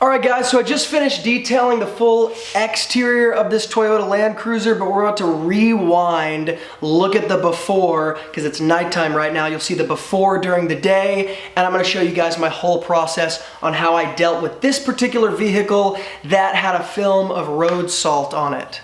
Alright guys, so I just finished detailing the full exterior of this Toyota Land Cruiser, but we're about to rewind, look at the before, because it's nighttime right now. You'll see the before during the day, and I'm going to show you guys my whole process on how I dealt with this particular vehicle that had a film of road salt on it.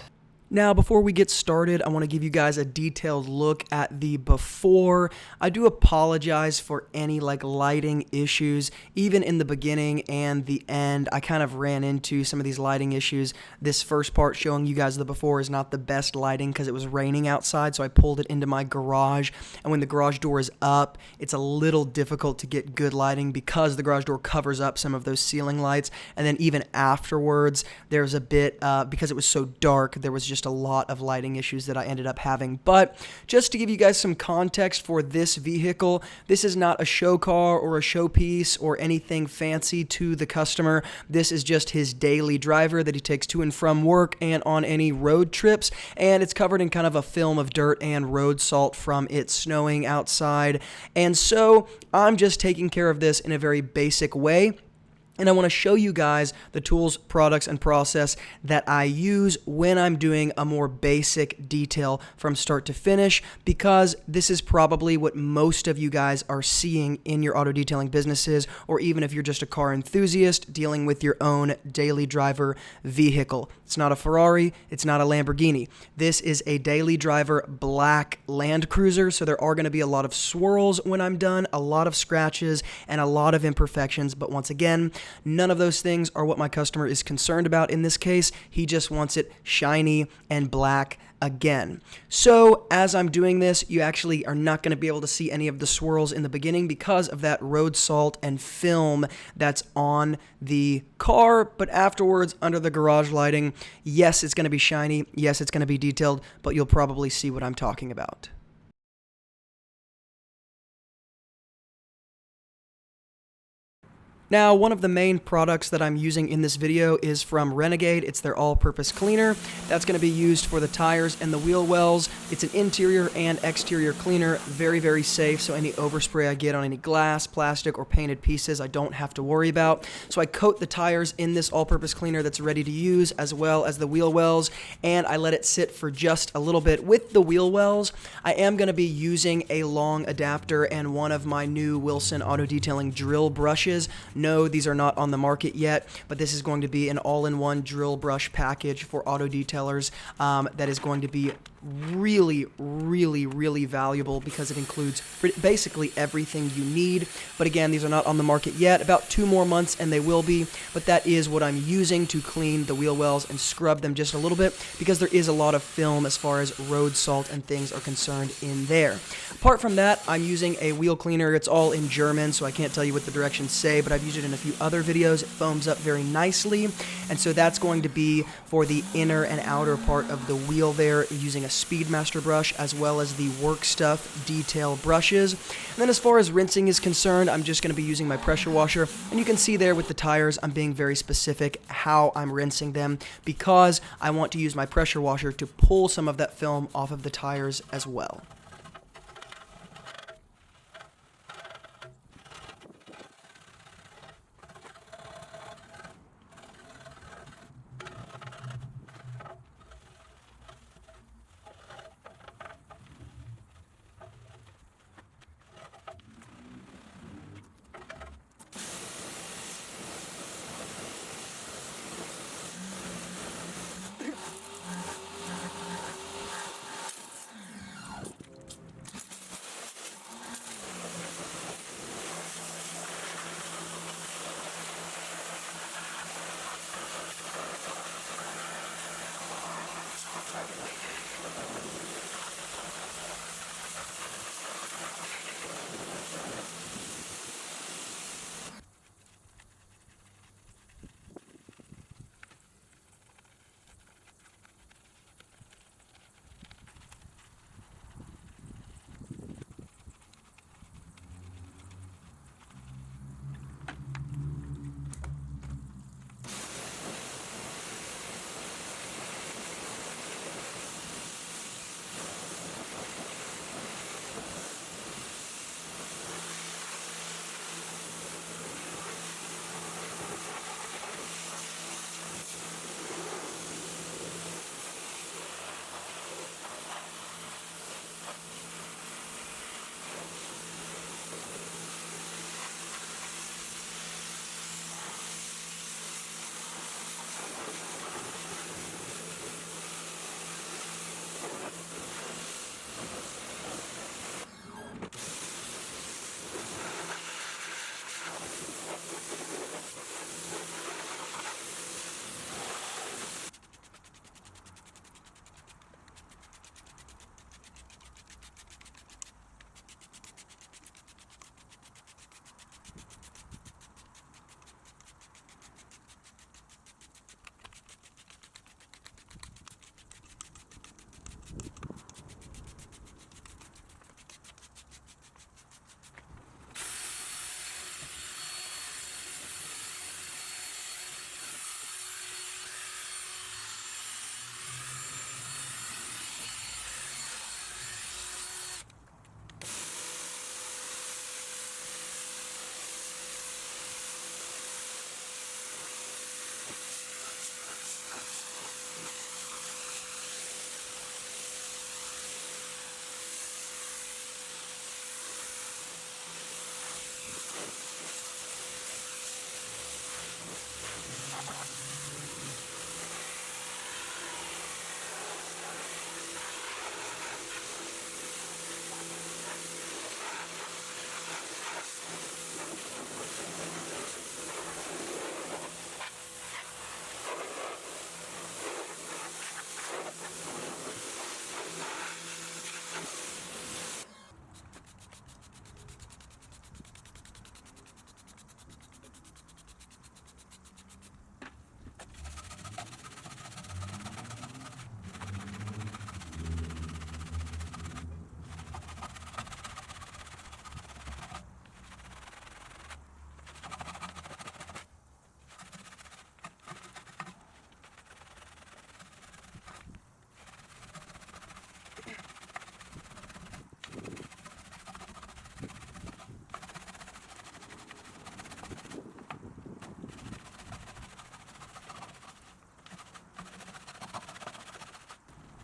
Now, before we get started, I want to give you guys a detailed look at the before. I do apologize for any lighting issues. Even in the beginning and the end, I kind of ran into some of these lighting issues. This first part showing you guys the before is not the best lighting because it was raining outside, so I pulled it into my garage. And when the garage door is up, it's a little difficult to get good lighting because the garage door covers up some of those ceiling lights. And then even afterwards, there's a bit, because it was so dark, there was just a lot of lighting issues that I ended up having. But just to give you guys some context for this vehicle, this is not a show car or a showpiece or anything fancy to the customer. This is just his daily driver that he takes to and from work and on any road trips, and it's covered in kind of a film of dirt and road salt from it snowing outside. And so I'm just taking care of this in a very basic way. And I want to show you guys the tools, products, and process that I use when I'm doing a more basic detail from start to finish, because this is probably what most of you guys are seeing in your auto detailing businesses, or even if you're just a car enthusiast dealing with your own daily driver vehicle. It's not a Ferrari, it's not a Lamborghini. This is a daily driver black Land Cruiser, so there are going to be a lot of swirls when I'm done, a lot of scratches, and a lot of imperfections, but once again, none of those things are what my customer is concerned about in this case. He just wants it shiny and black again. So as I'm doing this, you actually are not going to be able to see any of the swirls in the beginning because of that road salt and film that's on the car. But afterwards, under the garage lighting, yes, it's going to be shiny. Yes, it's going to be detailed, but you'll probably see what I'm talking about. Now, one of the main products that I'm using in this video is from Renegade. It's their all-purpose cleaner. That's going to be used for the tires and the wheel wells. It's an interior and exterior cleaner, very, very safe, so any overspray I get on any glass, plastic, or painted pieces, I don't have to worry about. So I coat the tires in this all-purpose cleaner that's ready to use, as well as the wheel wells, and I let it sit for just a little bit. With the wheel wells, I am going to be using a long adapter and one of my new Wilson Auto Detailing drill brushes. No, these are not on the market yet, but this is going to be an all-in-one drill brush package for auto detailers that is going to be really, really, really valuable because it includes basically everything you need. But again, these are not on the market yet. About 2 more months and they will be, but that is what I'm using to clean the wheel wells and scrub them just a little bit because there is a lot of film as far as road salt and things are concerned in there. Apart from that, I'm using a wheel cleaner. It's all in German, so I can't tell you what the directions say, but I've used it in a few other videos. It foams up very nicely, and so that's going to be for the inner and outer part of the wheel there, using a Speedmaster brush as well as the Work Stuff detail brushes. And then as far as rinsing is concerned, I'm just going to be using my pressure washer, and you can see there with the tires, I'm being very specific how I'm rinsing them because I want to use my pressure washer to pull some of that film off of the tires as well.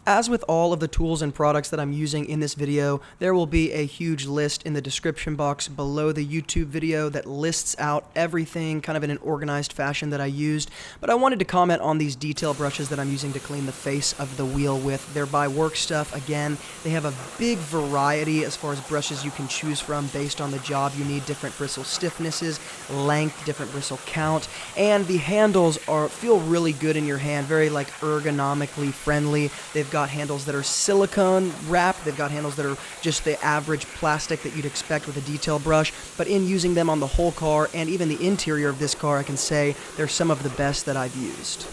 As with all of the tools and products that I'm using in this video, there will be a huge list in the description box below the YouTube video that lists out everything kind of in an organized fashion that I used. But I wanted to comment on these detail brushes that I'm using to clean the face of the wheel with. They're by Work Stuff. Again, they have a big variety as far as brushes you can choose from based on the job you need. Different bristle stiffnesses, length, different bristle count, and the handles feel really good in your hand, very like ergonomically friendly. They've got handles that are silicone wrapped. They've got handles that are just the average plastic that you'd expect with a detail brush. But in using them on the whole car and even the interior of this car, I can say they're some of the best that I've used.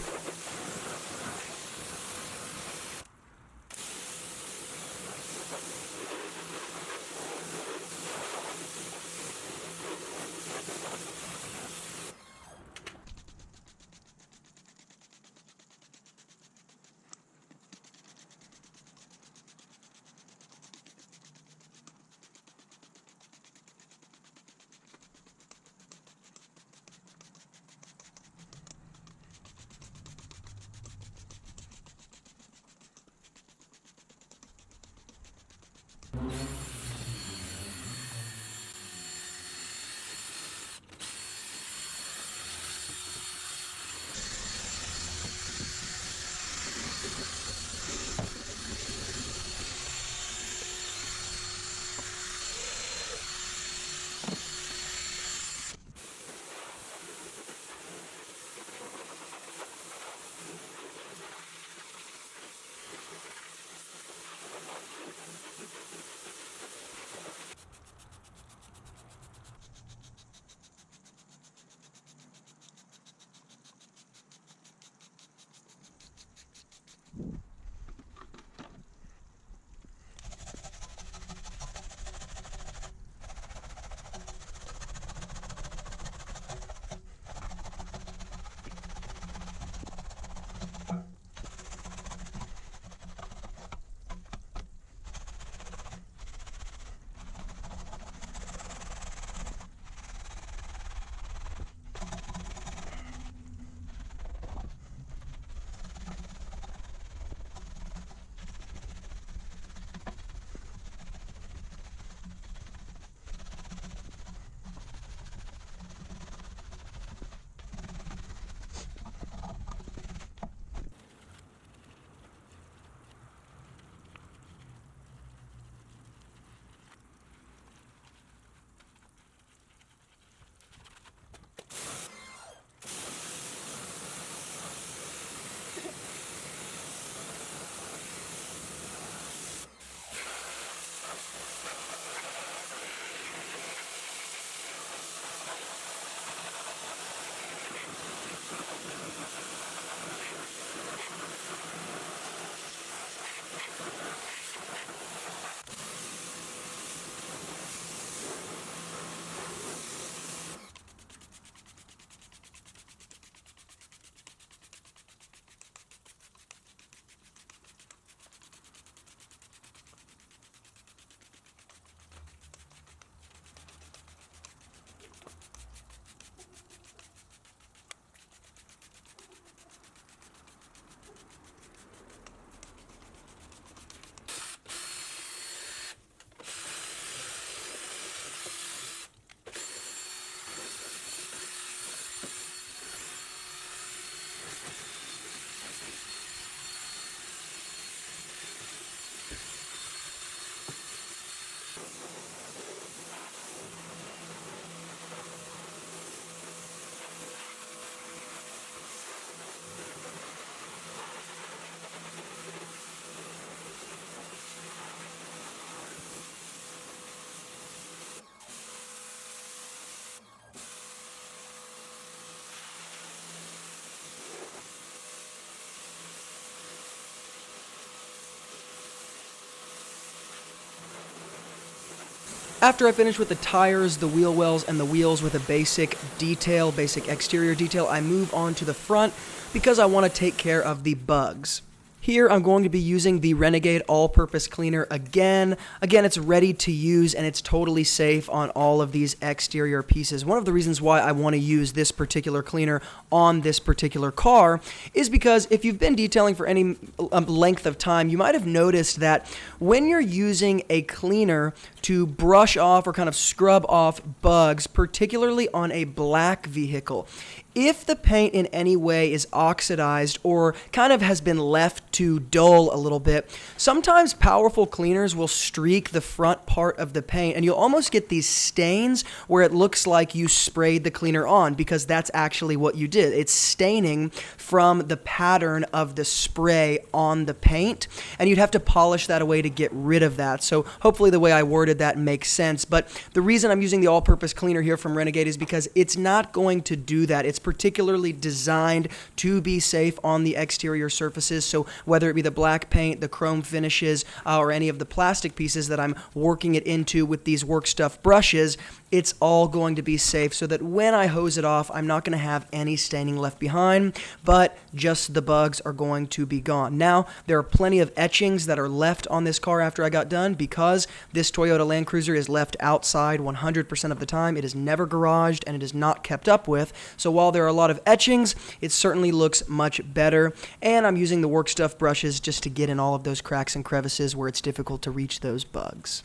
After I finish with the tires, the wheel wells, and the wheels with a basic detail, basic exterior detail, I move on to the front because I want to take care of the bugs. Here I'm going to be using the Renegade All-Purpose Cleaner again. Again, it's ready to use and it's totally safe on all of these exterior pieces. One of the reasons why I want to use this particular cleaner on this particular car is because if you've been detailing for any length of time, you might have noticed that when you're using a cleaner to brush off or kind of scrub off bugs, particularly on a black vehicle, if the paint in any way is oxidized or kind of has been left to dull a little bit, sometimes powerful cleaners will streak the front part of the paint and you'll almost get these stains where it looks like you sprayed the cleaner on, because that's actually what you did. It's staining from the pattern of the spray on the paint, and you'd have to polish that away to get rid of that. So hopefully the way I worded that makes sense. But the reason I'm using the all-purpose cleaner here from Renegade is because it's not going to do that. It's particularly designed to be safe on the exterior surfaces. So whether it be the black paint, the chrome finishes, or any of the plastic pieces that I'm working it into with these work stuff brushes, it's all going to be safe so that when I hose it off, I'm not going to have any staining left behind, but just the bugs are going to be gone. Now, there are plenty of etchings that are left on this car after I got done because this Toyota Land Cruiser is left outside 100% of the time. It is never garaged and it is not kept up with. So while there are a lot of etchings, it certainly looks much better. And I'm using the work stuff brushes just to get in all of those cracks and crevices where it's difficult to reach those bugs.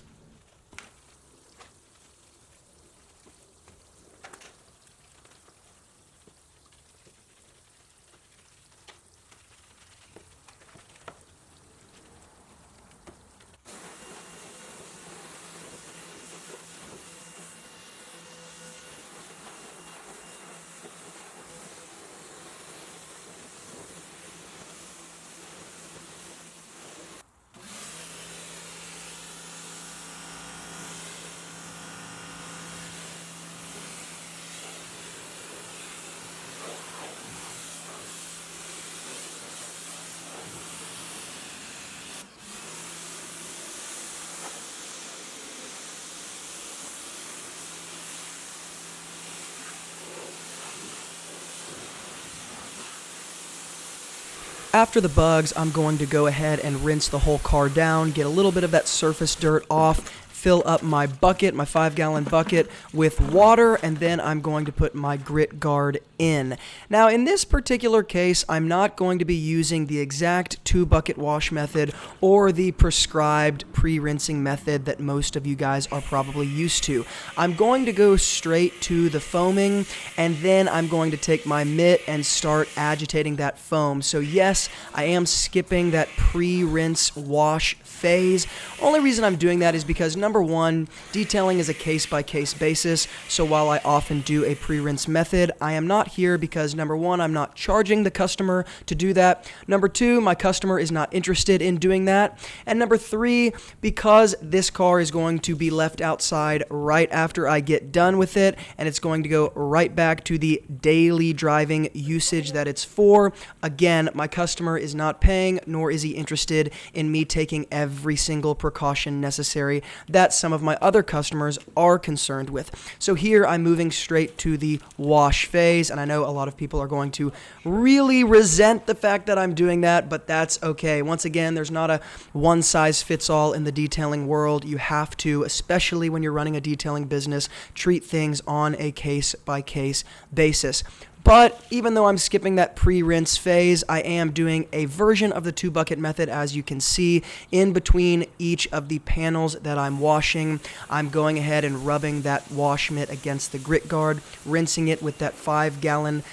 After the bugs, I'm going to go ahead and rinse the whole car down, get a little bit of that surface dirt off, fill up my bucket, my 5-gallon bucket, with water, and then I'm going to put my grit guard in. Now, in this particular case, I'm not going to be using the exact 2-bucket wash method or the prescribed pre-rinsing method that most of you guys are probably used to. I'm going to go straight to the foaming, and then I'm going to take my mitt and start agitating that foam. So yes, I am skipping that pre-rinse wash phase. Only reason I'm doing that is because, number one, detailing is a case-by-case basis, so while I often do a pre-rinse method, I am not here because, number one, I'm not charging the customer to do that. Number two, my customer is not interested in doing that. And number three, because this car is going to be left outside right after I get done with it, and it's going to go right back to the daily driving usage that it's for. Again, my customer is not paying, nor is he interested in me taking every single precaution necessary that some of my other customers are concerned with. So here I'm moving straight to the wash phase, and I know a lot of people are going to really resent the fact that I'm doing that, but that's okay. Once again, there's not a one-size-fits-all in the detailing world. You have to, especially when you're running a detailing business, treat things on a case-by-case basis. But even though I'm skipping that pre-rinse phase, I am doing a version of the 2-bucket method, as you can see. In between each of the panels that I'm washing, I'm going ahead and rubbing that wash mitt against the grit guard, rinsing it with that 5-gallon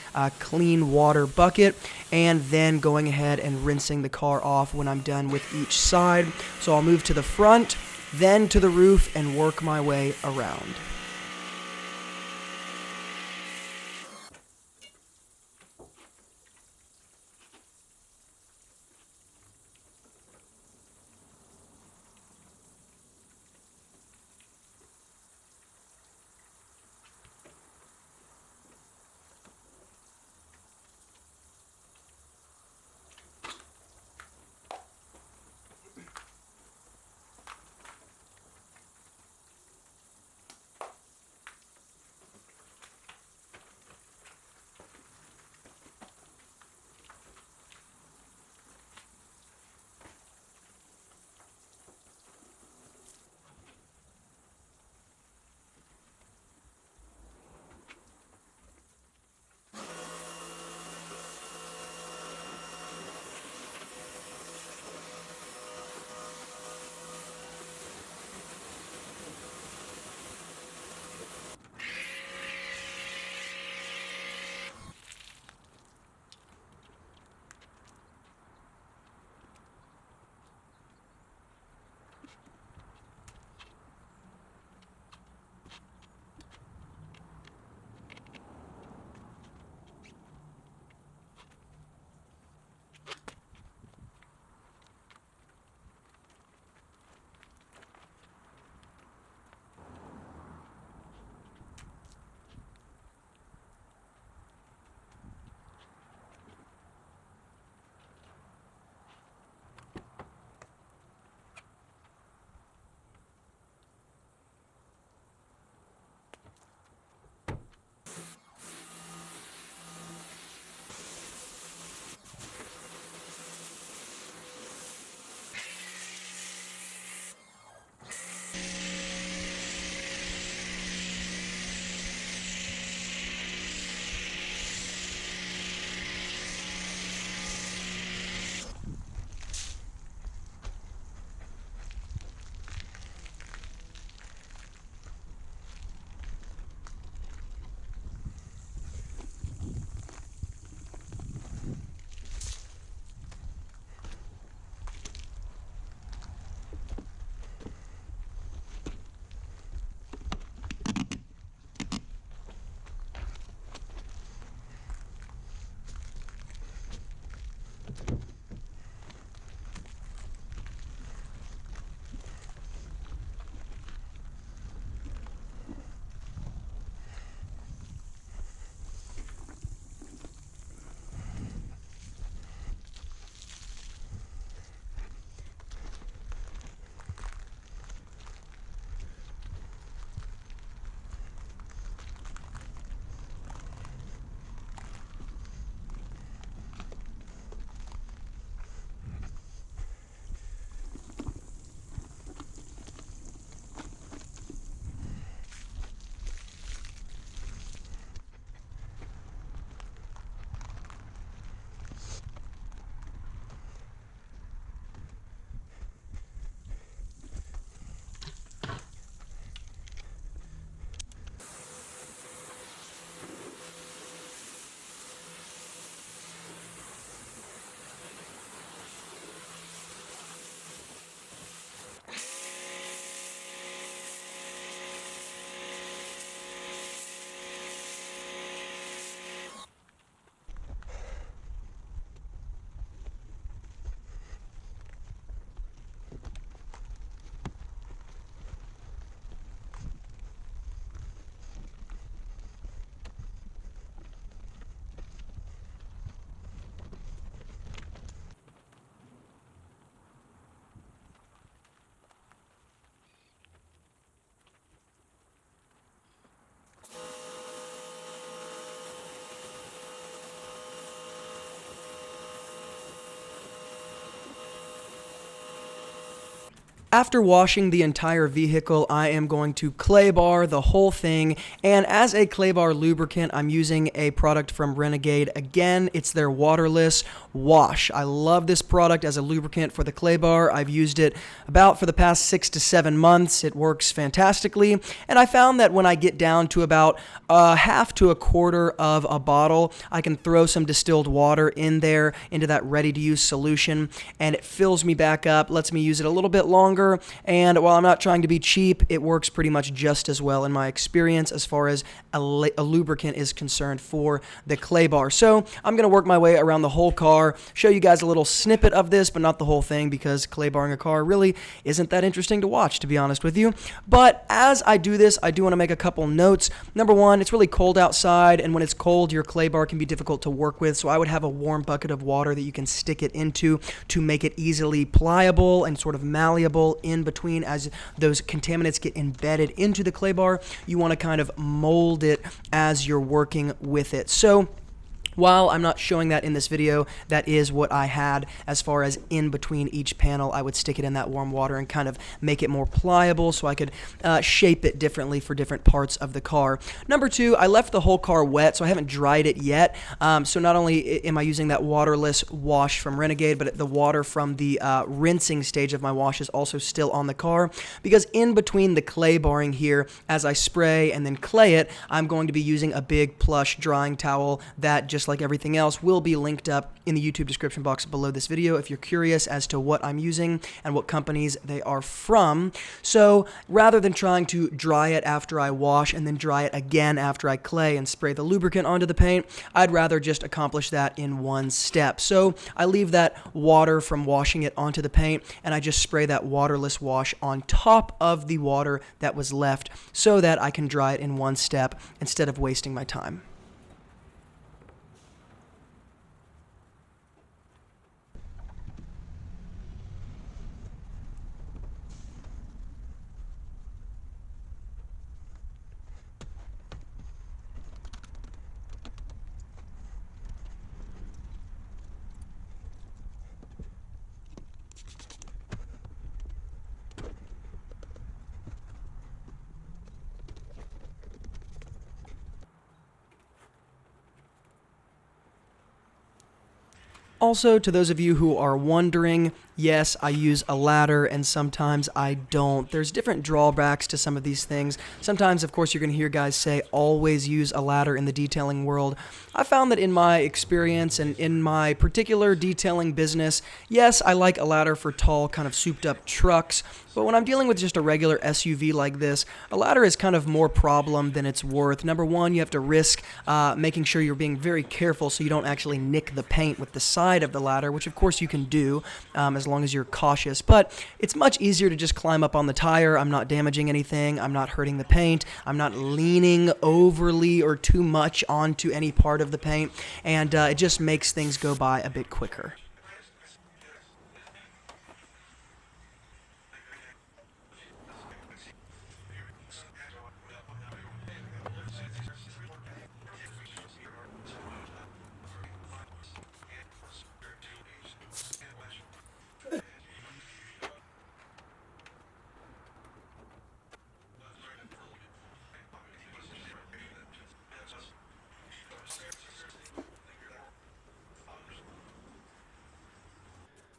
clean water bucket, and then going ahead and rinsing the car off when I'm done with each side. So I'll move to the front, then to the roof, and work my way around. After washing the entire vehicle, I am going to clay bar the whole thing, and as a clay bar lubricant, I'm using a product from Renegade. Again, it's their waterless wash. I love this product as a lubricant for the clay bar. I've used it about for the past 6 to 7 months. It works fantastically, and I found that when I get down to about half to a quarter of a bottle, I can throw some distilled water in there into that ready-to-use solution, and it fills me back up, lets me use it a little bit longer. And while I'm not trying to be cheap, it works pretty much just as well in my experience as far as a lubricant is concerned for the clay bar. So I'm going to work my way around the whole car, show you guys a little snippet of this, but not the whole thing, because clay barring a car really isn't that interesting to watch, to be honest with you. But as I do this, I do want to make a couple notes. Number one, it's really cold outside, and when it's cold, your clay bar can be difficult to work with, so I would have a warm bucket of water that you can stick it into to make it easily pliable and sort of malleable in between. As those contaminants get embedded into the clay bar, you want to kind of mold it as you're working with it. So while I'm not showing that in this video, that is what I had as far as in between each panel. I would stick it in that warm water and kind of make it more pliable so I could shape it differently for different parts of the car. Number two, I left the whole car wet, so I haven't dried it yet. So not only am I using that waterless wash from Renegade, but the water from the rinsing stage of my wash is also still on the car, because in between the clay barring here, as I spray and then clay it, I'm going to be using a big plush drying towel that, just like everything else, will be linked up in the YouTube description box below this video if you're curious as to what I'm using and what companies they are from. So rather than trying to dry it after I wash and then dry it again after I clay and spray the lubricant onto the paint, I'd rather just accomplish that in one step. So I leave that water from washing it onto the paint, and I just spray that waterless wash on top of the water that was left so that I can dry it in one step instead of wasting my time. Also, to those of you who are wondering, yes, I use a ladder and sometimes I don't. There's different drawbacks to some of these things. Sometimes, of course, you're going to hear guys say, always use a ladder in the detailing world. I found that in my experience and in my particular detailing business, yes, I like a ladder for tall, kind of souped up trucks, but when I'm dealing with just a regular SUV like this, a ladder is kind of more problem than it's worth. Number one, you have to risk making sure you're being very careful so you don't actually nick the paint with the side of the ladder, which of course you can do as long as you're cautious. But it's much easier to just climb up on the tire. I'm not damaging anything. I'm not hurting the paint. I'm not leaning overly or too much onto any part of the paint, and it just makes things go by a bit quicker.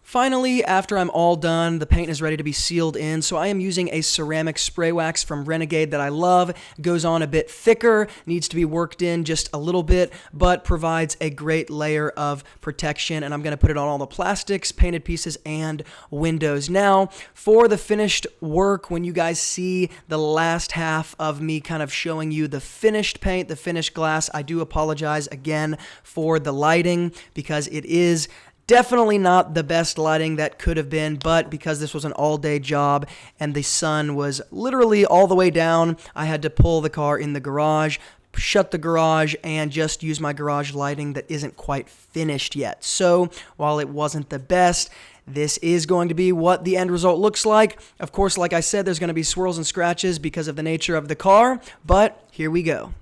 Finally, after I'm all done, the paint is ready to be sealed in, so I am using a ceramic spray wax from Renegade that I love. It goes on a bit thicker, needs to be worked in just a little bit, but provides a great layer of protection, and I'm going to put it on all the plastics, painted pieces, and windows. Now, for the finished work, when you guys see the last half of me kind of showing you the finished paint, the finished glass, I do apologize again for the lighting, because it is definitely not the best lighting that could have been, but because this was an all-day job and the sun was literally all the way down, I had to pull the car in the garage, shut the garage, and just use my garage lighting that isn't quite finished yet. So while it wasn't the best, this is going to be what the end result looks like. Of course, like I said, there's going to be swirls and scratches because of the nature of the car, but here we go.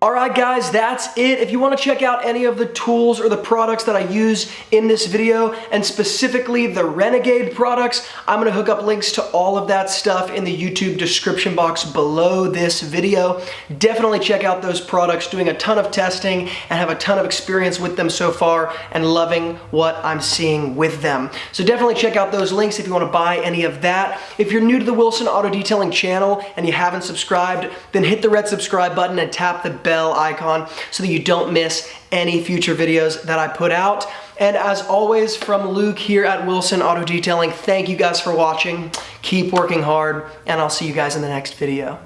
All right, guys, that's it. If you want to check out any of the tools or the products that I use in this video, and specifically the Renegade products, I'm going to hook up links to all of that stuff in the YouTube description box below this video. Definitely check out those products, doing a ton of testing and have a ton of experience with them so far and loving what I'm seeing with them. So definitely check out those links if you want to buy any of that. If you're new to the Wilson Auto Detailing channel and you haven't subscribed, then hit the red subscribe button and tap the bell icon so that you don't miss any future videos that I put out. And as always, from Luke here at Wilson Auto Detailing, thank you guys for watching. Keep working hard, and I'll see you guys in the next video.